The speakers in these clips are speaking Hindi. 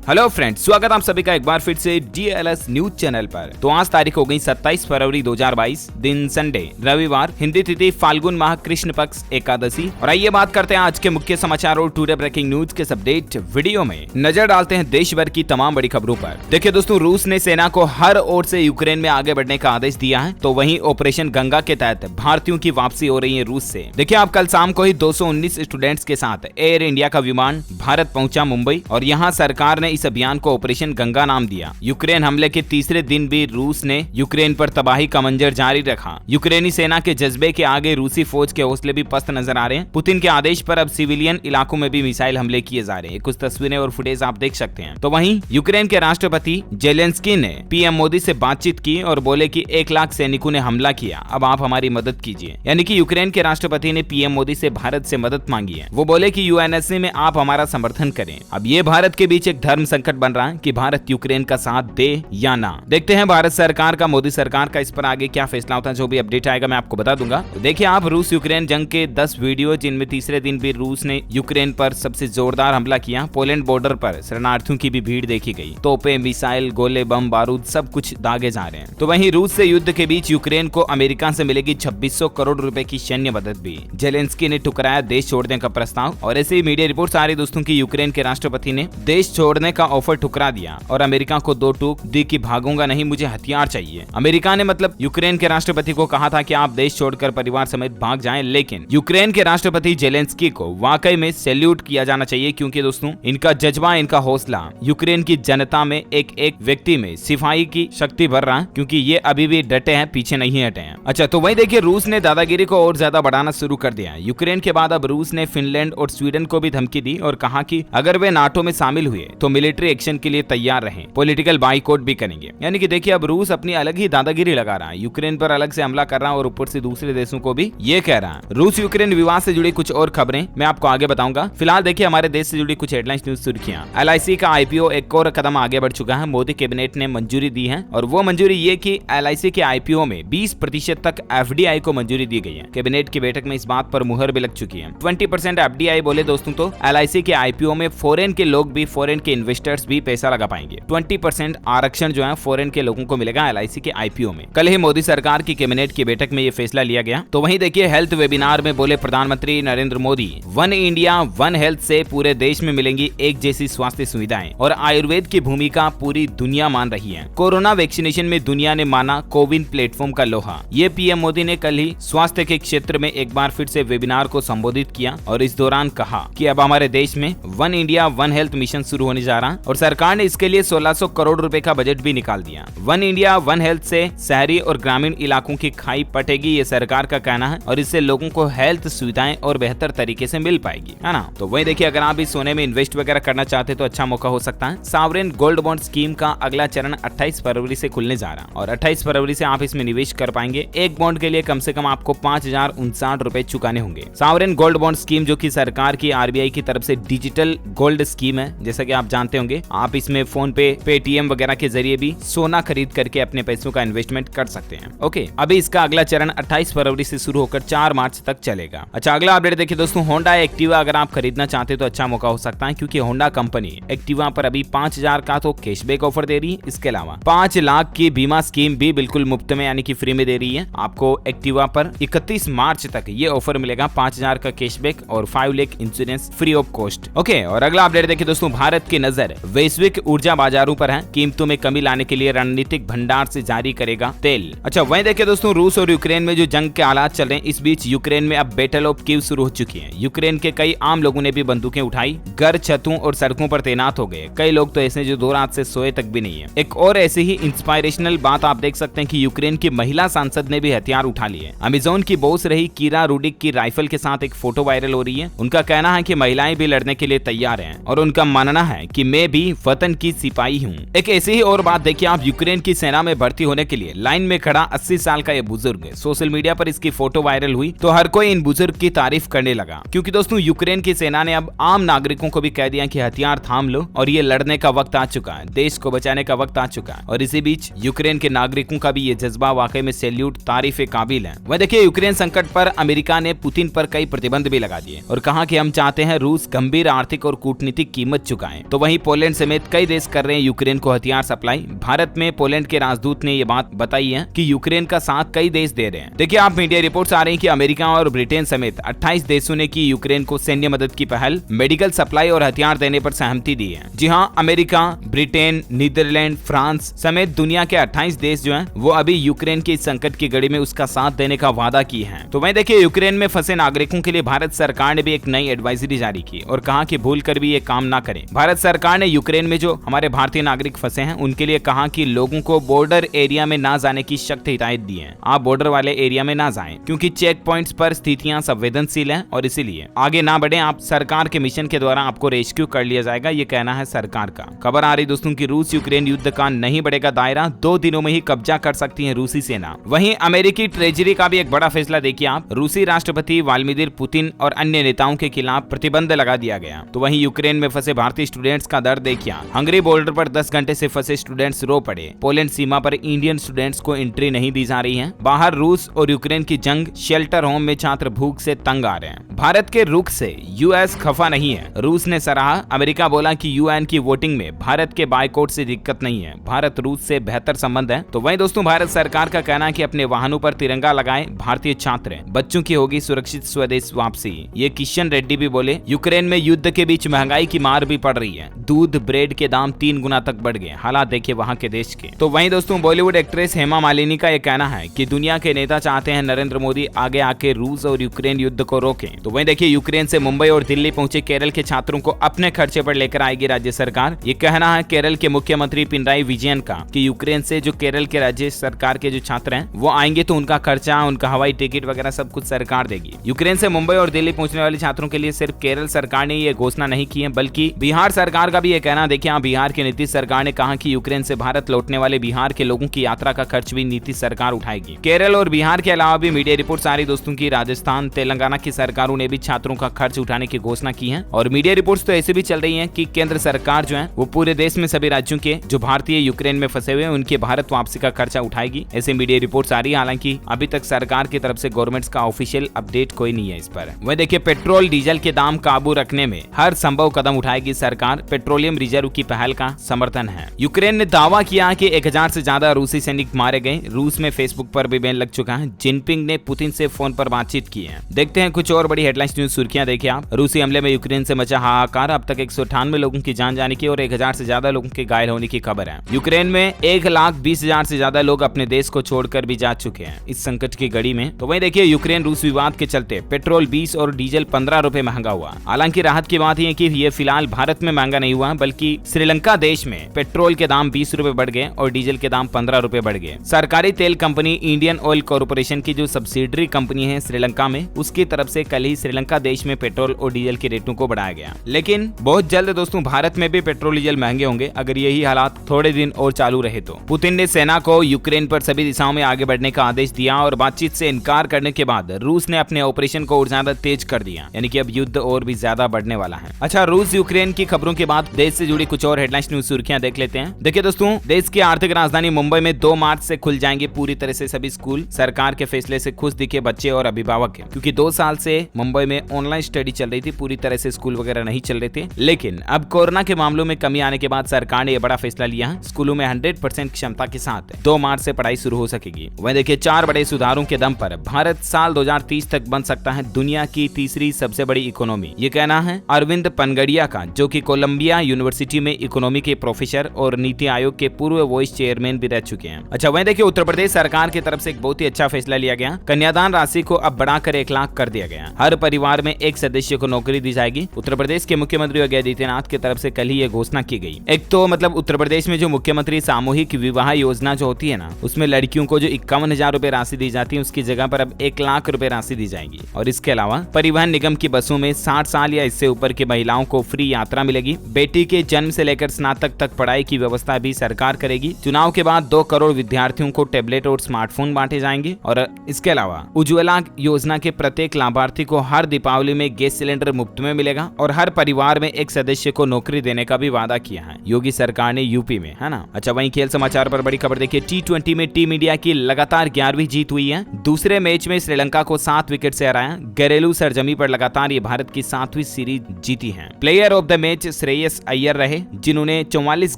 हेलो फ्रेंड्स, स्वागत आप सभी का एक बार फिर से DLS न्यूज चैनल पर। तो आज तारीख हो गई 27 फरवरी 2022, दिन संडे रविवार, हिंदी तिथि फाल्गुन माह कृष्ण पक्ष एकादशी। और आइए बात करते हैं आज के मुख्य समाचार और टुडे ब्रेकिंग न्यूज के अपडेट वीडियो में नजर डालते हैं देश भर की तमाम बड़ी खबरों पर। देखिए दोस्तों, रूस ने सेना को हर ओर से यूक्रेन में आगे बढ़ने का आदेश दिया है, तो वहीं ऑपरेशन गंगा के तहत भारतीयों की वापसी हो रही है रूस से। देखिए, आप कल शाम को ही 219 स्टूडेंट्स के साथ एयर इंडिया का विमान भारत पहुंचा मुंबई, और यहाँ सरकार ने इस अभियान को ऑपरेशन गंगा नाम दिया। यूक्रेन हमले के तीसरे दिन भी रूस ने यूक्रेन पर तबाही का मंजर जारी रखा। यूक्रेनी सेना के जज्बे के आगे रूसी फौज के हौसले भी पस्त नजर आ रहे हैं। पुतिन के आदेश पर अब सिविलियन इलाकों में भी मिसाइल हमले किए जा रहे हैं। कुछ तस्वीरें और फुटेज आप देख सकते हैं। तो वहीं यूक्रेन के राष्ट्रपति जेलेंस्की ने पीएम मोदी से बातचीत की और बोले कि 1 लाख सैनिकों ने हमला किया, अब आप हमारी मदद कीजिए। यानी कि यूक्रेन के राष्ट्रपति ने पीएम मोदी से भारत से मदद मांगी है। वो बोले कि यूएनएससी में आप हमारा समर्थन करें। अब ये भारत के बीच एक धर्म संकट बन रहा है कि भारत यूक्रेन का साथ दे या ना। देखते हैं भारत सरकार का, मोदी सरकार का इस पर आगे क्या फैसला होता है। जो भी अपडेट आएगा मैं आपको बता दूंगा। तो देखिए आप, रूस यूक्रेन जंग के 10 वीडियो, जिनमें तीसरे दिन भी रूस ने यूक्रेन पर सबसे जोरदार हमला किया। पोलैंड बॉर्डर पर शरणार्थियों की भी भीड़ देखी गई। तोपे, मिसाइल, गोले, बम, बारूद सब कुछ दागे जा रहे हैं। तो वहीं रूस से युद्ध के बीच यूक्रेन को अमेरिका से मिलेगी 2600 करोड़ रुपए की सैन्य मदद भी। जेलेंस्की ने ठुकराया देश छोड़ने का प्रस्ताव। और ऐसे ही मीडिया रिपोर्ट्स आ रही दोस्तों की यूक्रेन के राष्ट्रपति ने देश छोड़ने का ऑफर ठुकरा दिया और अमेरिका को 2 टूक दी कि भागूंगा नहीं, मुझे हथियार चाहिए। अमेरिका ने मतलब यूक्रेन के राष्ट्रपति को कहा था कि आप देश छोड़कर परिवार समेत भाग जाएं, लेकिन यूक्रेन के राष्ट्रपति जेलेंस्की को वाकई में सैल्यूट किया जाना चाहिए, क्योंकि दोस्तों इनका जज्बा, इनका हौसला यूक्रेन की जनता में एक व्यक्ति में सिपाही की शक्ति भर रहा है, क्योंकि ये अभी भी डटे हैं, पीछे नहीं हटे हैं। अच्छा, तो वही देखिए, रूस ने दादागिरी को और ज्यादा बढ़ाना शुरू कर दिया। यूक्रेन के बाद अब रूस ने फिनलैंड और स्वीडन को भी धमकी दी और कहा कि अगर वे नाटो में शामिल हुए तो मिलिट्री एक्शन के लिए तैयार रहें, पॉलिटिकल बाइकआउट भी करेंगे। यानी कि देखिए, अब रूस अपनी अलग ही दादागिरी लगा रहा है, यूक्रेन पर अलग से हमला कर रहा है और ऊपर से दूसरे देशों को भी ये कह रहा है। रूस यूक्रेन विवाद से जुड़ी कुछ और खबरें मैं आपको आगे बताऊंगा। फिलहाल देखिए हमारे देश से जुड़ी कुछ हेडलाइंस न्यूज सुर्खियां। LIC का IPO एक और कदम आगे बढ़ चुका है। मोदी कैबिनेट ने मंजूरी दी है, और वो मंजूरी ये कि LIC के IPO में 20% तक FDI को मंजूरी दी गई है। कैबिनेट की बैठक में इस बात पर मुहर भी लग चुकी है। 20% FDI बोले दोस्तों तो LIC के IPO में फॉरेन के लोग भी, फॉरेन के इन्वेस्टर्स भी पैसा लगा पाएंगे। 20% आरक्षण जो है फॉरेन के लोगों को मिलेगा LIC के IPO में। कल ही मोदी सरकार की कैबिनेट की बैठक में ये फैसला लिया गया। तो वहीं देखिए, हेल्थ वेबिनार में बोले प्रधानमंत्री Narendra Modi, one India one health से पूरे देश में मिलेंगी एक जैसी स्वास्थ्य सुविधाएं, और आयुर्वेद की भूमिका पूरी दुनिया मान रही है। कोरोना वैक्सीनेशन में दुनिया ने माना कोविन प्लेटफॉर्म का लोहा। ये पीएम मोदी ने कल ही स्वास्थ्य के क्षेत्र में एक बार फिर से वेबिनार को संबोधित किया, और इस दौरान कहा कि अब हमारे देश में one India one health mission शुरू होने जा रहा है, और सरकार ने इसके लिए 1600 करोड़ रुपए का बजट भी निकाल दिया। वन इंडिया वन हेल्थ से शहरी और ग्रामीण इलाकों की खाई पटेगी, ये सरकार का कहना है, और इससे लोगों को हेल्थ सुविधाएं और बेहतर तरीके से मिल पाएगी, है ना। तो वही देखिए, अगर आप इस सोने में इन्वेस्ट वगैरह करना चाहते तो अच्छा मौका हो सकता है। सॉवरेन गोल्ड बॉन्ड स्कीम का अगला चरण 28 फरवरी से खुलने जा रहा है, और 28 फरवरी से आप इसमें निवेश कर पाएंगे। एक बॉन्ड के लिए कम से कम आपको 5059 रुपए चुकाने होंगे। सॉवरेन गोल्ड बॉन्ड स्कीम, जो की सरकार की RBI की तरफ से डिजिटल गोल्ड स्कीम है, जैसा कि आप जानते होंगे, आप इसमें फोन पे, पेटीएम वगैरह के जरिए भी सोना खरीद करके अपने पैसों का इन्वेस्टमेंट कर सकते हैं। ओके, अभी इसका अगला चरण 28 फरवरी से शुरू होकर 4 मार्च तक चलेगा। अच्छा, अगला अपडेट देखिए दोस्तों, होंडा एक्टिवा अगर आप खरीदना चाहते तो अच्छा मौका हो सकता है, क्योंकि होंडा कंपनी एक्टिवा पर अभी 5000 का तो कैशबैक ऑफर दे रही है। इसके अलावा 5 लाख की बीमा स्कीम भी बिल्कुल मुफ्त में, यानी कि फ्री में दे रही है आपको। एक्टिवा पर 31 मार्च तक ये ऑफर मिलेगा, 5000 का कैशबैक और 5 lakh insurance free of cost. Okay, और अगला अपडेट देखिए दोस्तों, भारत की नजर वैश्विक ऊर्जा बाजारों पर है। कीमतों में कमी लाने के लिए रणनीतिक भंडार से जारी करेगा तेल। अच्छा, वहीं देखिए दोस्तों, रूस और यूक्रेन में जो जंग के हालात चल रहे हैं, इस बीच यूक्रेन में अब बैटल ऑफ कीव शुरू हो चुकी है। यूक्रेन के कई आम लोगों ने भी बंदूकें उठाई, घर, छतों और सड़कों पर तैनात हो गए। कई लोग तो ऐसे जो 2 रात से सोए तक भी नहीं है। एक और ऐसी ही इंस्पायरेशनल बात आप देख सकते हैं कि यूक्रेन की महिला सांसद ने भी हथियार उठा लिए। अमेजोन की बॉस रही कीरा रूडिक की राइफल के साथ एक फोटो वायरल हो रही है। उनका कहना है कि महिलाएं भी लड़ने के लिए तैयार हैं, और उनका मानना है कि मैं भी वतन की सिपाही हूँ। एक ऐसी ही और बात देखिए आप, यूक्रेन की सेना में भर्ती होने के लिए लाइन में खड़ा 80 साल का ये बुजुर्ग, सोशल मीडिया पर इसकी फोटो वायरल हुई तो हर कोई इन बुजुर्ग की तारीफ करने लगा, क्योंकि दोस्तों यूक्रेन की सेना ने अब आम नागरिकों को भी कह दिया कि हथियार थाम लो और ये लड़ने का वक्त आ चुका है, देश को बचाने का वक्त आ चुका है। और इसी बीच यूक्रेन के नागरिकों का भी ये जज्बा वाकई में सैल्यूट, तारीफ काबिल है। वह देखिए, यूक्रेन संकट पर अमेरिका ने पुतिन पर कई प्रतिबंध भी लगा दिए और कहा कि हम चाहते हैं रूस गंभीर आर्थिक और कूटनीतिक कीमत चुकाए। तो वहीं वहीं पोलैंड समेत कई देश कर रहे हैं यूक्रेन को हथियार सप्लाई। भारत में पोलैंड के राजदूत ने ये बात बताई है कि यूक्रेन का साथ कई देश दे रहे हैं। देखिए आप मीडिया रिपोर्ट्स आ रही हैं कि अमेरिका और ब्रिटेन समेत 28 देशों ने की यूक्रेन को सैन्य मदद की पहल, मेडिकल सप्लाई और हथियार देने पर सहमति दी है। जी हाँ, अमेरिका, ब्रिटेन, नीदरलैंड, फ्रांस समेत दुनिया के 28 देश जो हैं वो अभी यूक्रेन की संकट की घड़ी में उसका साथ देने का वादा किए हैं। तो वहीं देखिए यूक्रेन में फंसे नागरिकों के लिए भारत सरकार ने भी एक नई एडवाइजरी जारी की और कहा कि भूल कर भी ये काम ना करें। भारत सरकार ने यूक्रेन में जो हमारे भारतीय नागरिक फंसे हैं उनके लिए कहा कि लोगों को बॉर्डर एरिया में ना जाने की सख्त हिदायत दी है। आप बॉर्डर वाले एरिया में ना जाएं क्योंकि चेक पॉइंट्स पर स्थितियां संवेदनशील हैं और इसीलिए आगे ना बढ़े। आप सरकार के मिशन के द्वारा आपको रेस्क्यू कर लिया जाएगा, ये कहना है सरकार का। खबर आ रही दोस्तों की रूस यूक्रेन युद्ध का नहीं बढ़ेगा दायरा, 2 दिनों में ही कब्जा कर सकती है रूसी सेना। वहीं अमेरिकी ट्रेजरी का भी एक बड़ा फैसला देखिए आप, रूसी राष्ट्रपति व्लादिमीर पुतिन और अन्य नेताओं के खिलाफ प्रतिबंध लगा दिया गया। तो वहीं यूक्रेन में फंसे भारतीय स्टूडेंट्स का दर्द देखिए। हंगरी बॉर्डर पर 10 घंटे से फंसे स्टूडेंट्स रो पड़े। पोलैंड सीमा पर इंडियन स्टूडेंट्स को एंट्री नहीं दी जा रही है। बाहर रूस और यूक्रेन की जंग, शेल्टर होम में छात्र भूख से तंग आ रहे हैं। भारत के रुख से यूएस खफा नहीं है, रूस ने सराहा। अमेरिका बोला कि यूएन की वोटिंग में भारत के बायकॉट से दिक्कत नहीं है, भारत रूस से बेहतर संबंध है। तो वहीं दोस्तों भारत सरकार का कहना है कि अपने वाहनों पर तिरंगा लगाएं भारतीय छात्र, बच्चों की होगी सुरक्षित स्वदेश वापसी। ये किशन रेड्डी भी बोले। यूक्रेन में युद्ध के बीच महंगाई की मार भी पड़ रही है, दूध ब्रेड के दाम 3 गुना तक बढ़ गए। हालात देखिए वहां के देश के। तो वहीं दोस्तों बॉलीवुड एक्ट्रेस हेमा मालिनी का यह कहना है कि दुनिया के नेता चाहते हैं नरेंद्र मोदी आगे आके रूस और यूक्रेन युद्ध को रोकें। तो वहीं देखिए यूक्रेन से मुंबई और दिल्ली पहुंचे केरल के छात्रों को अपने खर्चे पर लेकर आएगी राज्य सरकार। ये कहना है केरल के मुख्यमंत्री पिनराई विजयन का कि यूक्रेन से जो केरल के राज्य सरकार के जो छात्र हैं वो आएंगे तो उनका खर्चा, उनका हवाई टिकट वगैरह सब कुछ सरकार देगी। यूक्रेन से मुंबई और दिल्ली पहुंचने वाले छात्रों के लिए सिर्फ केरल सरकार ने ये घोषणा नहीं की है बल्कि बिहार सरकार का भी ये कहना। देखिए बिहार के नीतीश सरकार ने कहा कि यूक्रेन से भारत लौटने वाले बिहार के लोगों की यात्रा का खर्च भी नीतीश सरकार उठाएगी। केरल और बिहार के अलावा भी मीडिया रिपोर्ट्स आ रही दोस्तों की राजस्थान, तेलंगाना की सरकारों ने भी छात्रों का खर्च उठाने की घोषणा की है। और मीडिया रिपोर्ट्स तो ऐसे भी चल रही है कि केंद्र सरकार जो है वो पूरे देश में सभी राज्यों के जो भारतीय यूक्रेन में फंसे हुए हैं उनके भारत वापसी का खर्चा उठाएगी। ऐसे मीडिया रिपोर्ट्स आ रही है। हालांकि अभी तक सरकार की तरफ से गवर्नमेंट का ऑफिशियल अपडेट कोई नहीं है इस पर। वह देखिए पेट्रोल डीजल के दाम काबू रखने में हर संभव कदम उठाएगी सरकार, पेट्रोलियम रिजर्व की पहल का समर्थन है। यूक्रेन ने दावा किया कि 1000 से ज्यादा रूसी सैनिक मारे गए। रूस में फेसबुक पर भी बैन लग चुका है। जिनपिंग ने पुतिन से फोन पर बातचीत की है। देखते हैं कुछ और बड़ी हेडलाइंस न्यूज सुर्खियां देखिए आप। रूसी हमले में यूक्रेन से मचा हाहाकार, अब तक 198 लोगों की जान जाने की और 1000 से ज्यादा लोगों के घायल होने की खबर है। यूक्रेन में 1,20,000 से ज्यादा लोग अपने देश को छोड़कर भी जा चुके हैं इस संकट की घड़ी में। तो वहीं देखिए यूक्रेन रूस विवाद के चलते पेट्रोल 20 और डीजल 15 रुपए महंगा हुआ। हालांकि राहत की बात यह कि ये फिलहाल भारत में महंगा नहीं हुआ बल्कि श्रीलंका देश में पेट्रोल के दाम 20 रुपए बढ़ गए और डीजल के दाम 15 रुपए बढ़ गए। सरकारी तेल कंपनी इंडियन ऑयल कॉर्पोरेशन की जो सब्सिडरी कंपनी है श्रीलंका में, उसकी तरफ से कल ही श्रीलंका देश में पेट्रोल और डीजल के रेटों को बढ़ाया गया। लेकिन बहुत जल्द दोस्तों भारत में भी पेट्रोल डीजल महंगे होंगे अगर यही हालात थोड़े दिन और चालू रहे तो। पुतिन ने सेना को यूक्रेन पर सभी दिशाओं में आगे बढ़ने का आदेश दिया और बातचीत से इनकार करने के बाद रूस ने अपने ऑपरेशन को और ज्यादा तेज कर दिया, यानी कि अब युद्ध और भी ज्यादा बढ़ने वाला है। अच्छा, रूस यूक्रेन की खबरों के बाद देश से जुड़ी कुछ और हेडलाइंस न्यूज सुर्खियां देख लेते हैं। देखिए दोस्तों, देश की आर्थिक राजधानी मुंबई में 2 मार्च से खुल जाएंगे पूरी तरह से सभी स्कूल। सरकार के फैसले से खुश दिखे बच्चे और अभिभावक हैं, क्योंकि 2 साल से मुंबई में ऑनलाइन स्टडी चल रही थी, पूरी तरह से स्कूल वगैरह नहीं चल रहे थे। लेकिन अब कोरोना के मामलों में कमी आने के बाद सरकार ने यह बड़ा फैसला लिया है। स्कूलों में 100% क्षमता के साथ 2 मार्च से पढ़ाई शुरू हो सकेगी। वहीं देखिए 4 बड़े सुधारों के दम पर भारत साल 2030 तक बन सकता है दुनिया की तीसरी सबसे बड़ी इकोनॉमी। ये कहना है अरविंद पनगड़िया का, जो कि कोलंबिया यूनिवर्सिटी में इकोनॉमी के प्रोफेसर और नीति आयोग के पूर्व वाइस चेयरमैन भी रह चुके हैं। अच्छा, वहीं देखिए उत्तर प्रदेश सरकार की तरफ से एक बहुत ही अच्छा फैसला लिया गया। कन्यादान राशि को अब बढ़ाकर 1 लाख कर दिया गया। हर परिवार में 1 सदस्य को नौकरी दी जाएगी। उत्तर प्रदेश के मुख्यमंत्री योगी आदित्यनाथ की तरफ से कल ही ये घोषणा की गई। एक तो मतलब उत्तर प्रदेश में जो मुख्यमंत्री सामूहिक विवाह योजना जो होती है ना, उसमें लड़कियों को जो 51,000 रुपए राशि दी जाती है उसकी जगह पर अब 1 लाख रुपए राशि दी जाएगी। और इसके अलावा परिवहन निगम की बसों में 60 साल या इससे ऊपर की महिलाओं को फ्री यात्रा मिलेगी। बेटी के जन्म से लेकर स्नातक तक पढ़ाई की व्यवस्था भी सरकार करेगी। चुनाव के बाद 2 करोड़ विद्यार्थियों को टैबलेट और स्मार्टफोन बांटे जाएंगे। और इसके अलावा उज्ज्वला योजना के प्रत्येक लाभार्थी को हर दीपावली में गैस सिलेंडर मुफ्त में मिलेगा और हर परिवार में 1 सदस्य को नौकरी देने का भी वादा किया है योगी सरकार ने यूपी में, है ना। अच्छा, वहीं खेल समाचार पर बड़ी खबर देखिए। T20 में टीम इंडिया की लगातार 11वीं जीत हुई है। दूसरे मैच में श्रीलंका को 7 विकेट से हराया। घरेलू सरजमी पर लगातार ये भारत की 7वीं सीरीज जीती है। Player of the match Shreyas Shreyas Iyer रहे, जिन्होंने 44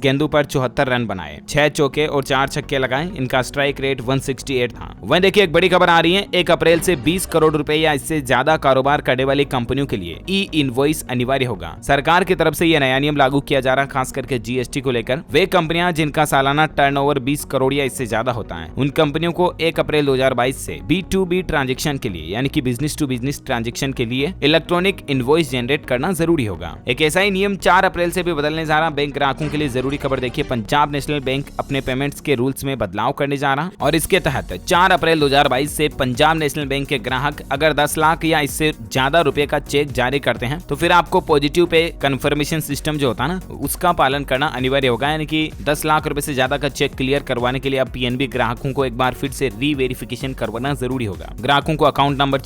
गेंदों पर 74 रन बनाए, 6 चौके और 4 छक्के लगाए। इनका स्ट्राइक रेट 168 था। वहीं देखिए एक बड़ी खबर आ रही है, 1 अप्रैल से 20 करोड़ रुपए या इससे ज्यादा कारोबार करने वाली कंपनियों के लिए ई इनवॉइस अनिवार्य होगा। सरकार की तरफ से यह नया नियम लागू किया जा रहा, खास करके जीएसटी को लेकर। वे कंपनियां जिनका सालाना टर्नओवर 20 करोड़ या इससे ज्यादा होता है, उन कंपनियों को 1 अप्रैल 2022 से B2B ट्रांजैक्शन के लिए, यानी कि बिजनेस टू बिजनेस ट्रांजैक्शन के लिए इलेक्ट्रॉनिक इनवॉइस जनरेट करना जरूरी होगा। एक ऐसा ही नियम 4 अप्रैल से भी बदलने जा रहा। बैंक ग्राहकों के लिए जरूरी खबर देखिए, पंजाब नेशनल बैंक अपने पेमेंट्स के रूल्स में बदलाव करने जा रहा और इसके तहत 4 अप्रैल 2022 से पंजाब नेशनल बैंक के ग्राहक अगर 10 लाख या इससे ज्यादा रुपए का चेक जारी करते हैं तो फिर आपको पॉजिटिव पे कंफर्मेशन सिस्टम जो होता है ना, उसका पालन करना अनिवार्य होगा। यानी कि 10 लाख रुपए से ज्यादा का चेक क्लियर करवाने के लिए अब पीएनबी ग्राहकों को एक बार फिर से रीवेरिफिकेशन करवाना जरूरी होगा। ग्राहकों को अकाउंट नंबर,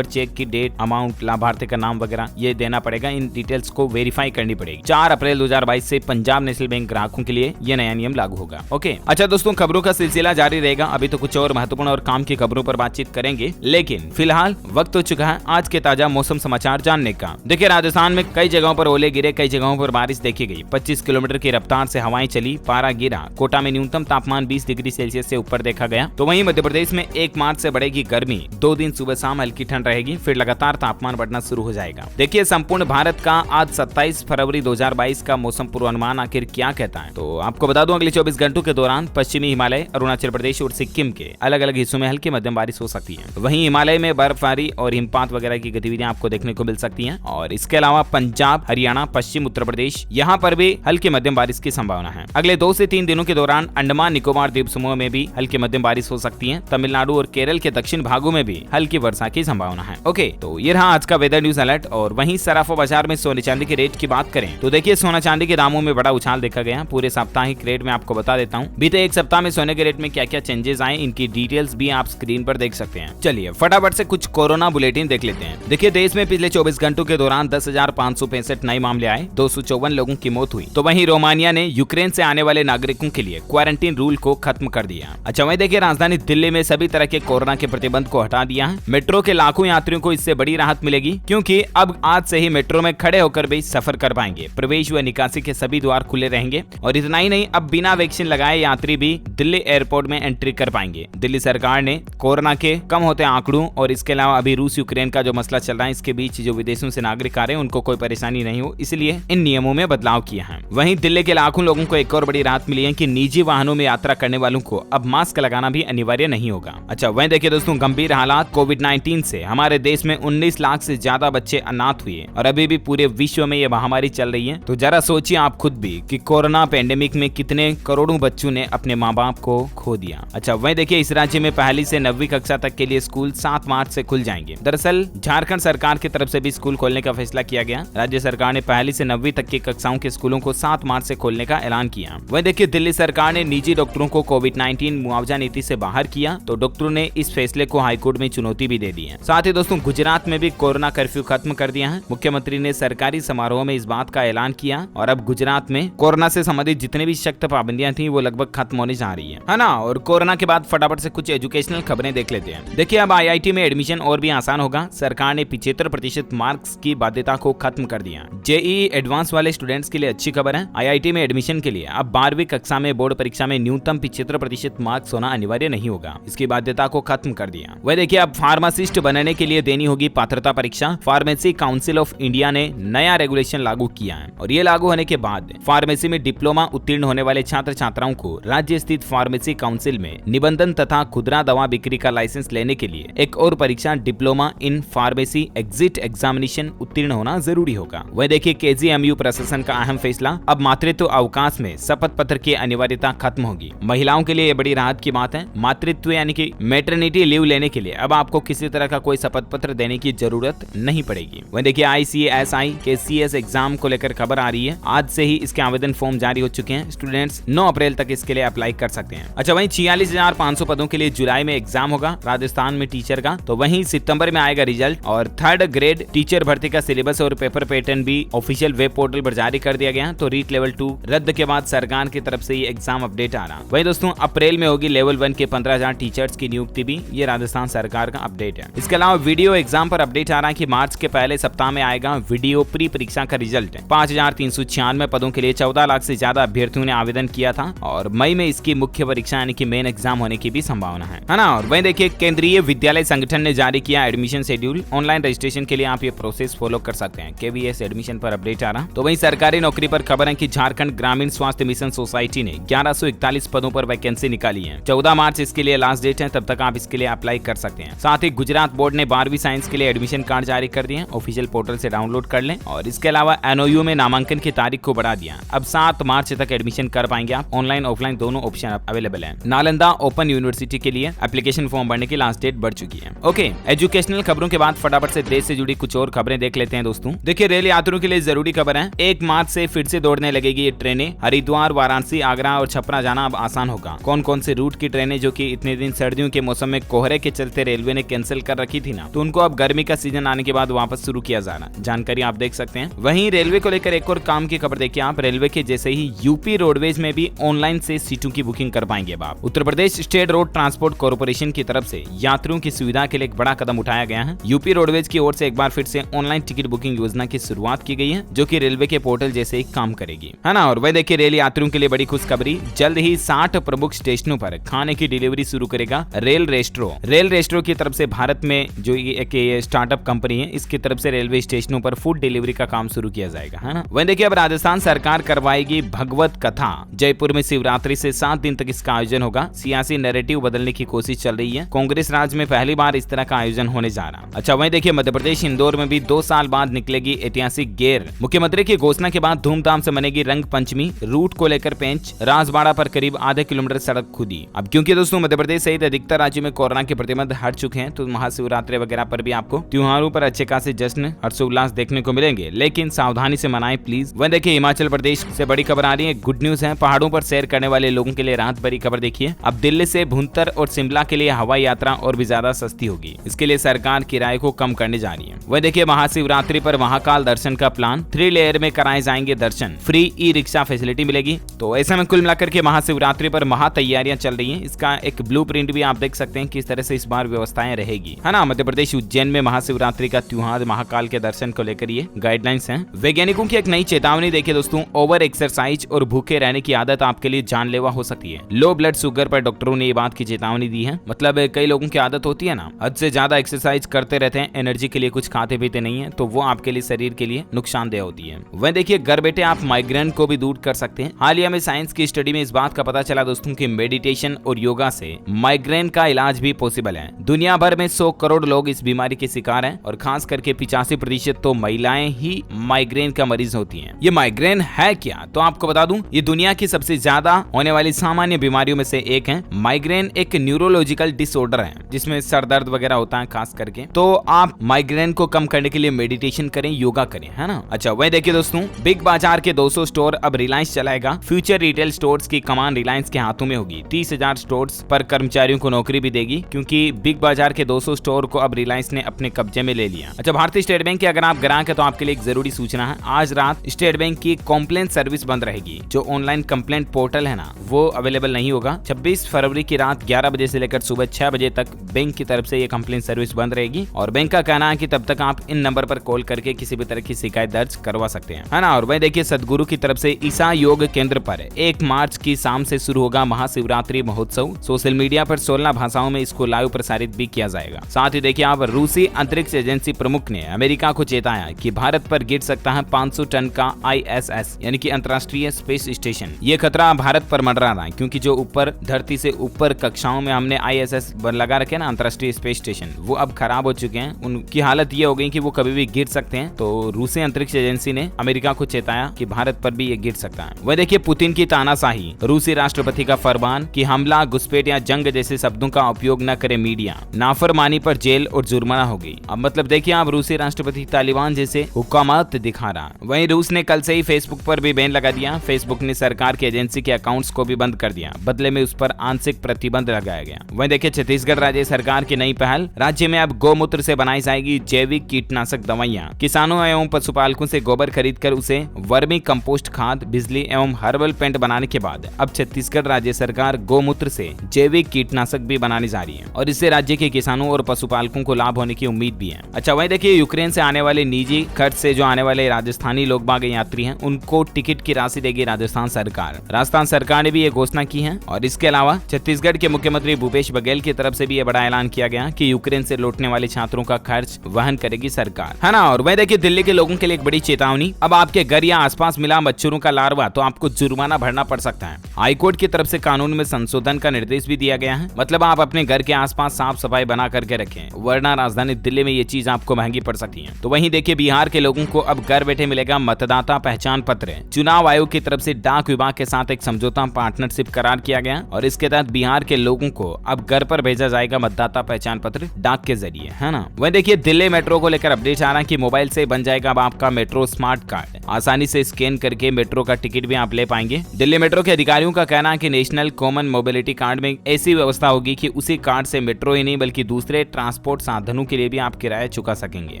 चेक की डेट, अमाउंट, लाभार्थी का नाम वगैरह ये देना पड़ेगा। इन डिटेल्स को वेरीफाई करनी पड़ेगी। 4 अप्रैल 2022 से पंजाब नेशनल बैंक ग्राहकों के लिए यह नया नियम लागू होगा। ओके, अच्छा दोस्तों, खबरों का सिलसिला जारी रहेगा। अभी तो कुछ और महत्वपूर्ण और काम की खबरों पर बातचीत करेंगे, लेकिन फिलहाल वक्त हो चुका है आज के ताजा मौसम समाचार जानने का। देखिए राजस्थान में कई जगहों पर ओले गिरे, कई जगहों पर बारिश देखी गई। 25 किलोमीटर की रफ्तार से हवाएं चली, पारा गिरा। कोटा में न्यूनतम तापमान 20 डिग्री सेल्सियस से ऊपर देखा गया। तो वहीं मध्य प्रदेश में 1 मार्च से बढ़ेगी गर्मी। 2 दिन सुबह शाम हल्की ठंड रहेगी, फिर लगातार तापमान बढ़ना शुरू हो जाएगा। देखिए संपूर्ण भारत का आज 27 फरवरी 2022 का मौसम पूर्वानुमान आखिर क्या कहता है, तो आपको बता दूं अगले 24 घंटों के दौरान पश्चिमी हिमालय, अरुणाचल प्रदेश और सिक्किम के अलग अलग हिस्सों में हल्की मध्यम बारिश हो सकती है। वहीं हिमालय में बर्फबारी और हिमपात वगैरह की गतिविधियां आपको देखने को मिल सकती हैं। और इसके अलावा पंजाब, हरियाणा, पश्चिम उत्तर प्रदेश, यहाँ पर भी हल्की मध्यम बारिश की संभावना है। अगले 2 से 3 दिनों के दौरान अंडमान निकोबार द्वीप समूह में भी हल्की मध्यम बारिश हो सकती है। तमिलनाडु और केरल के दक्षिण भागों में भी हल्की वर्षा की संभावना है। ओके, तो ये रहा आज का वेदर न्यूज अलर्ट। और वहीं सराफा बाजार में सोने चांदी के रेट की बात करें तो देखिए सोना चांदी के दामों में बड़ा उछाल देखा गया। पूरे साप्ताहिक रेट में आपको बता देता हूँ बीते एक सप्ताह में सोने के रेट में क्या क्या चेंजेस आए, इनकी डिटेल्स भी आप स्क्रीन पर देख सकते हैं। चलिए फटाफट से कुछ कोरोना बुलेटिन देख लेते हैं। देखिए देश में पिछले 24 घंटों के दौरान 10,565 नए मामले आए, 254 लोगों की मौत हुई। तो वहीं रोमानिया ने यूक्रेन से आने वाले नागरिकों के लिए क्वारंटीन रूल को खत्म कर दिया। अच्छा वहीं देखिए राजधानी दिल्ली में सभी तरह के कोरोना के प्रतिबंध को हटा दिया है। मेट्रो के लाखों यात्रियों को इससे बड़ी राहत मिलेगी, क्योंकि अब आज से ही मेट्रो में खड़े होकर भी सफर कर पाएंगे। प्रवेश व निकासी के सभी द्वार खुले रहेंगे। और इतना ही नहीं, अब बिना वैक्सीन लगाए यात्री भी दिल्ली एयरपोर्ट में एंट्री कर पाएंगे। दिल्ली सरकार ने कोरोना के कम होते आंकड़ों और इसके अलावा अभी रूस यूक्रेन का जो मसला चल रहा है, इसके बीच जो विदेशों से नागरिक आ रहे हैं उनको कोई परेशानी नहीं हो, इसलिए इन नियमों में बदलाव किया है। वहीं दिल्ली के लाखों लोगों को एक और बड़ी राहत मिली है कि निजी वाहनों में यात्रा करने वालों को अब मास्क लगाना भी अनिवार्य नहीं होगा। अच्छा वहीं देखिए दोस्तों, गंभीर हालात कोविड-19 से हमारे देश में 19 लाख से ज्यादा बच्चे अनाथ हुए और अभी भी पूरे विश्व में ये महामारी चल रही है। तो जरा सोचिए आप खुद भी कि कोरोना पैंडेमिक में कितने करोड़ों बच्चों ने अपने माँ बाप को खो दिया। अच्छा वहीं देखिए इस राज्य में पहली से 9वीं कक्षा तक के लिए स्कूल 7 मार्च से खुल जाएंगे। दरअसल झारखंड सरकार की तरफ से भी स्कूल खोलने का फैसला किया गया। राज्य सरकार ने पहली से 9वीं तक की कक्षाओं के स्कूलों को 7 मार्च से खोलने का ऐलान किया। वहीं देखिए दिल्ली सरकार ने निजी डॉक्टरों को कोविड-19 मुआवजा नीति से बाहर किया, तो डॉक्टरों ने इस फैसले को हाईकोर्ट में चुनौती भी दे दी है। साथ ही दोस्तों गुजरात में भी कोरोना कर्फ्यू खत्म कर दिया है। मुख्यमंत्री ने सरकारी समारोह में इस बात का ऐलान किया और अब गुजरात में कोरोना से संबंधित जितने भी सख्त पाबंदियां थी वो लगभग खत्म होने जा रही है ना। और कोरोना के बाद फटाफट से कुछ एजुकेशनल खबरें देख लेते हैं। देखिए अब IIT में एडमिशन और भी आसान होगा। सरकार ने 75% मार्क्स की बाध्यता को खत्म कर दिया। JEE एडवांस वाले स्टूडेंट्स के लिए अच्छी खबर है। IIT में एडमिशन के लिए अब 12वीं कक्षा में बोर्ड परीक्षा में न्यूनतम 75% मार्क्स होना अनिवार्य नहीं होगा। इसकी बाध्यता को खत्म कर दिया। वह देखिए अब फार्मासिस्ट बनने के लिए देनी होगी पात्रता परीक्षा। फार्मेसी काउंसिल ऑफ इंडिया ने नया रेगुलेशन लागू किया है और ये लागू होने के बाद फार्मेसी में डिप्लोमा उत्तीर्ण होने वाले छात्र छात्राओं को राज्य स्थित फार्मेसी काउंसिल में निबंधन तथा खुदरा दवा बिक्री का लाइसेंस लेने के लिए एक और परीक्षा diploma in pharmacy exit examination उत्तीर्ण होना जरूरी होगा। वह देखिए KGMU प्रशासन का अहम फैसला, अब मातृत्व अवकाश में शपथ पत्र की अनिवार्यता खत्म होगी। महिलाओं के लिए ये बड़ी राहत की बात है। मातृत्व यानी कि मैटरनिटी लीव लेने के लिए अब आपको किसी तरह का कोई शपथ पत्र देने की जरूरत नहीं पड़ेगी। वह देखिए ICSI के CS एग्जाम को लेकर खबर आ रही है। आज से ही इसके आवेदन फॉर्म जारी हो चुके हैं। स्टूडेंट्स 9 अप्रैल तक इसके लिए अप्लाई कर सकते हैं। अच्छा वहीं 46,500 पदों के लिए जुलाई में एग्जाम होगा राजस्थान में टीचर का। तो वहीं सितंबर में आएगा रिजल्ट और 3rd ग्रेड टीचर भर्ती का सिलेबस और पेपर पैटर्न भी ऑफिशियल वेब पोर्टल पर जारी कर दिया गया। तो रीट लेवल 2 रद्द के बाद सरकार की तरफ से ये एग्जाम अपडेट आ रहा। वहीं दोस्तों अप्रैल में होगी लेवल 1 के 15,000 टीचर्स की नियुक्ति भी। ये राजस्थान सरकार का अपडेट है। इसके अलावा वीडियो एग्जाम पर अपडेट आ रहा है कि मार्च के पहले सप्ताह में आएगा वीडियो प्री परीक्षा का रिजल्ट। 5 5,396 पदों के लिए 14 लाख से ज्यादा अभ्यर्थियों ने आवेदन किया था और मई में इसकी मुख्य परीक्षा यानी कि मेन एग्जाम होने की भी संभावना है ना। और वहीं देखिए केंद्रीय विद्यालय संगठन ने जारी किया एडमिशन शेड्यूल। ऑनलाइन रजिस्ट्रेशन के लिए आप ये प्रोसेस फॉलो कर सकते हैं। KVS एडमिशन पर अपडेट आ रहा। तो वहीं सरकारी नौकरी पर खबर है कि झारखंड ग्रामीण स्वास्थ्य मिशन सोसाइटी ने 1141 पदों पर वैकेंसी निकाली है। 14 मार्च इसके लिए लास्ट डेट है, तब तक आप इसके लिए अप्लाई कर सकते हैं। साथ ही गुजरात बोर्ड ने 12वीं साइंस के लिए एडमिशन कार्ड जारी कर दिए हैं। ऑफिशियल पोर्टल से डाउनलोड कर लें। और इसके अलावा NOU में नामांकन की तारीख को बढ़ा दिया। अब 7 मार्च तक एडमिशन कर पाएंगे आप। ऑनलाइन ऑफलाइन दोनों ऑप्शन अवेलेबल है। नालंदा ओपन यूनिवर्सिटी के लिए एप्लीकेशन फॉर्म भरने की लास्ट डेट बढ़ चुकी है। ओके, एजुकेशनल खबरों के बाद फटाफट से देश से जुड़ी कुछ और खबरें देख लेते हैं दोस्तों। देखिए रेल यात्रियों के लिए जरूरी खबर है। 1 मार्च से फिर से दौड़ने लगेगी ये ट्रेनें। हरिद्वार, वाराणसी, आगरा और छपरा जाना अब आसान होगा। कौन कौन से रूट की ट्रेनें जो कि इतने दिन सर्दियों के मौसम में कोहरे के चलते रेलवे ने कैंसिल कर रखी थी ना, तो उनको अब गर्मी का सीजन आने के बाद वापस शुरू किया जाना, जानकारी आप देख सकते हैं। वहीं रेलवे को लेकर एक और काम की खबर देखिए आप। रेलवे के जैसे ही यूपी रोडवेज में भी ऑनलाइन से सीटों की बुकिंग कर पाएंगे अब आप। Uttar Pradesh state road transport corporation की तरफ से यात्रियों की सुविधा के लिए एक बड़ा कदम उठाया गया है। यूपी रोडवेज की ओर से एक बार फिर से ऑनलाइन टिकट बुकिंग योजना की शुरुआत की गई है, जो कि रेलवे के पोर्टल जैसे ही काम करेगी, है ना। और वह देखिए रेल यात्रियों के लिए बड़ी खुशखबरी। जल्द ही 60 प्रमुख स्टेशनों पर खाने की डिलीवरी शुरू करेगा रेल रेस्ट्रो। रेल रेस्ट्रो की तरफ से भारत में जो एक स्टार्टअप कंपनी है, इसकी तरफ से रेलवे स्टेशनों पर फूड डिलीवरी का काम शुरू किया जाएगा, है ना। वहीं देखिए अब राजस्थान सरकार करवाएगी भगवत कथा। जयपुर में शिवरात्रि से 7 दिन तक इसका आयोजन होगा। सियासी नैरेटिव बदलने की कोशिश चल रही है। कांग्रेस राज में पहली बार इस तरह का आयोजन होने जा रहा। अच्छा वहीं देखिए मध्य प्रदेश इंदौर में भी 2 साल बाद निकलेगी ऐतिहासिक गेर। मुख्यमंत्री की घोषणा के बाद धूमधाम से मनेगी रंग पंचमी। रूट को लेकर पेंच। राजबाड़ा पर करीब आधे किलोमीटर सड़क खुदी। अब क्योंकि दोस्तों मध्य प्रदेश सहित अधिकतर राज्यों में कोरोना के प्रतिबंध हट चुके हैं, तो महाशिवरात्रि वगैरह पर भी आपको त्योहारों पर अच्छे खासे जश्न हर्षोल्लास देखने को मिलेंगे, लेकिन सावधानी से मनाएं प्लीज। वह देखिए हिमाचल प्रदेश से बड़ी खबर आ रही है। गुड न्यूज है। पहाड़ों पर सैर करने वाले लोगों के लिए राहत भरी खबर देखिए। अब दिल्ली से भुंतर और शिमला के लिए हवाई यात्रा और भी ज्यादा सस्ती होगी। इसके लिए सरकार किराए को कम करने जा रही है। वह देखिए महाशिवरात्रि पर महाकाल दर्शन का प्लान। 3 लेयर में कराए जाएंगे दर्शन। फ्री ई-रिक्शा फैसिलिटी मिलेगी। तो ऐसे में कुल मिलाकर के महाशिवरात्रि पर महा तैयारियां चल रही हैं। इसका एक ब्लूप्रिंट भी आप देख सकते हैं किस तरह से इस बार व्यवस्थाएं रहेगी, है ना। मध्य प्रदेश उज्जैन में महाशिवरात्रि का त्योहार महाकाल के दर्शन को लेकर ये गाइडलाइंस हैं। वैज्ञानिकों की एक नई चेतावनी देखिए दोस्तों। ओवर एक्सरसाइज और भूखे रहने की आदत आपके लिए जानलेवा हो सकती है। लो ब्लड शुगर पर डॉक्टरों ने ये बात की चेतावनी दी है। मतलब कई लोगों की आदत होती है ना, हद से ज्यादा एक्सरसाइज करते रहते हैं, एनर्जी के लिए कुछ खाते पीते नहीं है, तो वो आपके लिए शरीर के लिए नुकसानदेह होती है। वह देखिए घर बैठे आप माइग्रेन को भी दूर कर सकते हैं। हालिया में साइंस की स्टडी में इस बात का पता चला दोस्तों कि मेडिटेशन और योगा से माइग्रेन का इलाज भी पॉसिबल है। दुनिया भर में 100 करोड़ लोग इस बीमारी के शिकार हैं और खास करके 85% तो महिलाएं ही माइग्रेन का मरीज होती हैं। ये माइग्रेन है क्या, तो आपको बता दूं ये दुनिया की सबसे ज्यादा होने वाली सामान्य बीमारियों में से एक है। माइग्रेन एक न्यूरोलॉजिकल डिसऑर्डर है जिसमें सर दर्द वगैरह होता है खास करके। तो आप माइग्रेन को कम करने के लिए मेडिटेशन करें, योगा करें, है ना। अच्छा वही देखिए दोस्तों बिग बाजार के 200 स्टोर अब रिलायंस चलाएगा। फ्यूचर रिटेल स्टोर्स की कमान रिलायंस के हाथों में होगी। 30,000 स्टोर्स पर कर्मचारियों को नौकरी भी देगी, क्योंकि बिग बाजार के 200 स्टोर को अब रिलायंस ने अपने कब्जे में ले लिया। अच्छा भारतीय स्टेट बैंक के अगर आप ग्राहक है तो आपके लिए एक जरूरी सूचना है। आज रात स्टेट बैंक की कंप्लेंट सर्विस बंद रहेगी। जो ऑनलाइन कंप्लेंट पोर्टल है ना, वो अवेलेबल नहीं होगा। 26 फरवरी की रात 11 बजे से लेकर सुबह 6 बजे तक बैंक की तरफ से ये कंप्लेंट सर्विस बंद रहेगी। और बैंक का कहना है कि तब तक आप इन नंबर पर कॉल करके किसी भी तरह की शिकायत दर्ज करवा सकते हैं, है ना। और वही देखिए सदगुरु की तरफ से ईसा योग केंद्र पर 1 मार्च की शाम से शुरू होगा महाशिवरात्रि महोत्सव। सोशल मीडिया पर 16 भाषाओं में इसको लाइव प्रसारित भी किया जाएगा। साथ ही देखिए आप रूसी अंतरिक्ष एजेंसी प्रमुख ने अमेरिका को चेताया कि भारत पर गिर सकता है 500 टन का ISS यानी कि अंतर्राष्ट्रीय स्पेस स्टेशन। ये खतरा भारत पर मंडरा रहा है, क्योंकि जो ऊपर धरती से ऊपर कक्षाओं में हमने ISS लगा रखे ना, अंतर्राष्ट्रीय स्पेस स्टेशन, वो अब खराब हो चुके हैं। उनकी हालत ये हो गई कि वो कभी भी गिर सकते हैं। तो रूसी अंतरिक्ष एजेंसी ने अमेरिका को चेताया कि भारत पर भी ये गिर सकता है। वह देखिए पुतिन की तानाशाही। रूसी राष्ट्रपति का फरमान कि हमला, घुसपैठ या जंग जैसे शब्दों का उपयोग न करे मीडिया। नाफरमानी पर जेल और जुर्माना होगी। अब मतलब देखिए आप रूसी राष्ट्रपति तालिबान जैसे हुक्कामत दिखा रहा। वहीं रूस ने कल से ही फेसबुक पर भी बैन लगा दिया। फेसबुक ने सरकार की एजेंसी के अकाउंट्स को भी बंद कर दिया। बदले में उस पर आंशिक प्रतिबंध लगाया गया। वहीं देखिए छत्तीसगढ़ राज्य सरकार की नई पहल। राज्य में अब गौमूत्र से बनाई जाएगी जैविक कीटनाशक दवाइयां। किसानों एवं पशुपालकों से गोबर खरीदकर उसे वर्मी कंपोस्ट खाद, बिजली एवं हर्बल पेंट बनाने के बाद अब छत्तीसगढ़ राज्य सरकार गौमूत्र से जैविक कीटनाशक भी बनाने जा रही है और इससे राज्य के किसानों और पशुपालकों को लाभ होने की उम्मीद भी है। अच्छा वहीं देखिए यूक्रेन से आने वाले निजी खर्च से जो आने वाले राजस्थानी स्थानीय लोग बाग यात्री हैं उनको टिकट की राशि देगी राजस्थान सरकार। राजस्थान सरकार ने भी ये घोषणा की है। और इसके अलावा छत्तीसगढ़ के मुख्यमंत्री भूपेश बघेल की तरफ से भी ये बड़ा ऐलान किया गया कि यूक्रेन से लौटने वाले छात्रों का खर्च वहन करेगी सरकार, है ना। और वह देखिए दिल्ली के लोगों के लिए एक बड़ी चेतावनी, अब आपके घर या आसपास मिला मच्छरों का लार्वा तो आपको जुर्माना भरना पड़ सकता है। हाईकोर्ट की तरफ से कानून में संशोधन का निर्देश भी दिया गया है, मतलब आप अपने घर के आसपास साफ सफाई बना करके रखें, वरना राजधानी दिल्ली में ये चीज आपको महंगी पड़ सकती है। तो वहीं देखिए बिहार के लोगों को अब घर बैठे मिलेगा मतदाता पहचान पत्र। चुनाव आयोग की तरफ से डाक विभाग के साथ एक समझौता पार्टनरशिप करार किया गया और इसके तहत बिहार के लोगों को अब घर पर भेजा जाएगा मतदाता पहचान पत्र डाक के जरिए, है ना। वह देखिए दिल्ली मेट्रो को लेकर अपडेट आ रहा है कि मोबाइल से बन जाएगा अब आपका मेट्रो स्मार्ट कार्ड, आसानी से स्कैन करके मेट्रो का टिकट भी आप ले पाएंगे। दिल्ली मेट्रो के अधिकारियों का कहना है कि नेशनल कॉमन मोबिलिटी कार्ड में ऐसी व्यवस्था होगी कि उसी कार्ड से मेट्रो ही नहीं बल्कि दूसरे ट्रांसपोर्ट साधनों के लिए भी आप किराया चुका सकेंगे।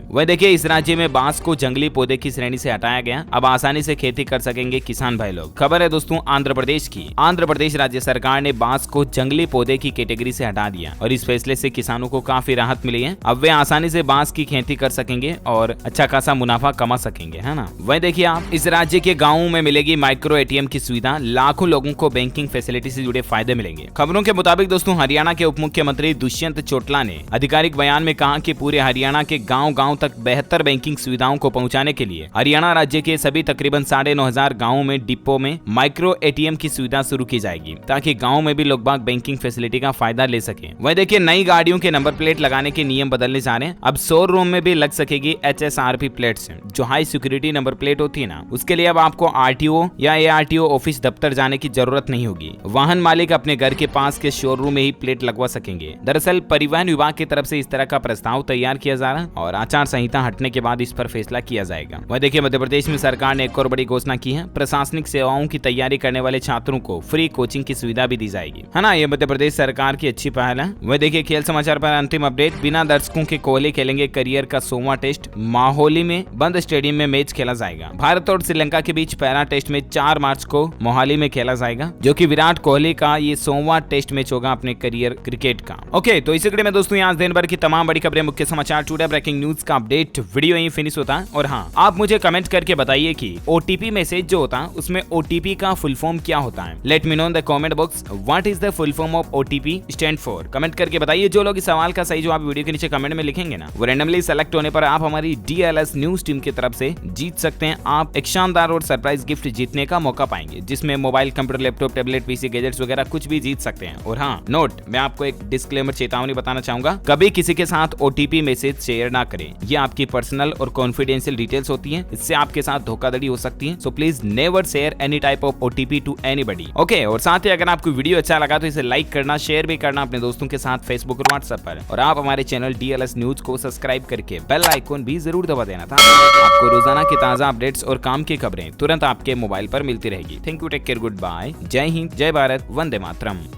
वह देखिए इस राज्य में बांस को जंगली पौधे की श्रेणी से हटाया गया, अब आसानी से खेती कर सकेंगे किसान भाई लोग। खबर है दोस्तों आंध्र प्रदेश की। आंध्र प्रदेश राज्य सरकार ने बांस को जंगली पौधे की कैटेगरी से हटा दिया और इस फैसले से किसानों को काफी राहत मिली है। अब वे आसानी से बांस की खेती कर सकेंगे और अच्छा खासा मुनाफा कमा सकेंगे, है ना। वह देखिए आप इस राज्य के गाँवों में मिलेगी माइक्रो एटीएम की सुविधा, लाखों लोगों को बैंकिंग फैसिलिटी से जुड़े फायदे मिलेंगे। खबरों के मुताबिक दोस्तों हरियाणा के उप मुख्यमंत्री दुष्यंत चौटाला ने आधिकारिक बयान में कहा कि पूरे हरियाणा के गांव-गांव तक बेहतर बैंकिंग सुविधाओं को पहुंचाने के लिए हरियाणा राज्य के सभी तकरीबन 9,500 गांवों में डिपो में माइक्रो एटीएम की सुविधा शुरू की जाएगी ताकि गांव में भी लोग बाग बैंकिंग फैसिलिटी का फायदा ले सके। वह देखिए नई गाड़ियों के नंबर प्लेट लगाने के नियम बदलने जा रहे हैं, अब शोरूम में भी लग सकेगी HSRP प्लेट्स, जो हाई सिक्योरिटी नंबर प्लेट होती है ना, उसके लिए अब आपको RTO या ARTO ऑफिस दफ्तर जाने की जरूरत नहीं होगी। वाहन मालिक अपने घर के पास के शोरूम में ही प्लेट लगवा सकेंगे। दरअसल परिवहन विभाग की तरफ से इस तरह का प्रस्ताव तैयार किया जा रहा है और आचार संहिता हटने के बाद इस पर फैसला किया जाएगा। वह देखिए मध्य प्रदेश में सरकार ने एक और बड़ी घोषणा की है, प्रशासनिक सेवाओं की तैयारी करने वाले छात्रों को फ्री कोचिंग की सुविधा भी दी जाएगी, है ना। ये मध्य प्रदेश सरकार की अच्छी पहल है। वह देखिए खेल समाचार पर अंतिम अपडेट, बिना दर्शकों के कोहली खेलेंगे करियर का 100वां टेस्ट, माहौली में बंद स्टेडियम में मैच खेला जाएगा। भारत और श्रीलंका के बीच पहला टेस्ट में 4 मार्च को मोहाली में खेला जाएगा, जो कि विराट कोहली का ये 100वां टेस्ट मैच होगा अपने करियर क्रिकेट का। ओके तो इसी कड़ी में दोस्तों आज दिन भर की तमाम बड़ी खबरें, मुख्य समाचार, टुडे ब्रेकिंग न्यूज का अपडेट वीडियो यहीं फिनिश होता है। और हाँ आप मुझे कमेंट करके बताइए कि OTP मैसेज जो होता है उसमें OTP का फुल फॉर्म क्या होता है। Let me know in the comment box what is the full form of OTP stand for. Comment करके बताइए। जो लोग इस सवाल का सही जवाब वीडियो के नीचे कमेंट में लिखेंगे ना, वो रैंडमली सेलेक्ट होने पर आप हमारी DLS न्यूज टीम की तरफ से जीत सकते हैं। आप एक शानदार और सरप्राइज गिफ्ट जीतने का मौका पाएंगे, जिसमें mobile, computer, laptop, tablet, PC, gadgets वगैरह कुछ भी जीत सकते हैं। और हाँ नोट, मैं आपको एक डिस्क्लेमर चेतावनी बताना चाहूंगा, कभी किसी के साथ OTP मैसेज शेयर ना करें। ये आपकी पर्सनल और कॉन्फिडेंशियल डिटेल्स होती हैं, इससे आपके साथ धोखाधड़ी हो सकती है। So please never share any type of OTP to anybody. Okay और साथ ही अगर आपको वीडियो अच्छा लगा तो इसे लाइक करना, शेयर भी करना अपने दोस्तों के साथ फेसबुक और व्हाट्सएप पर। और आप हमारे चैनल DLS न्यूज को सब्सक्राइब करके बेल आइकॉन भी जरूर दबा देना था। आपको रोजाना की ताजा अपडेट्स और काम की खबरें तुरंत आपके मोबाइल पर मिलती रहेगी। Thank you, take care, good bye, जय हिंद, जय भारत, वंदे मातरम।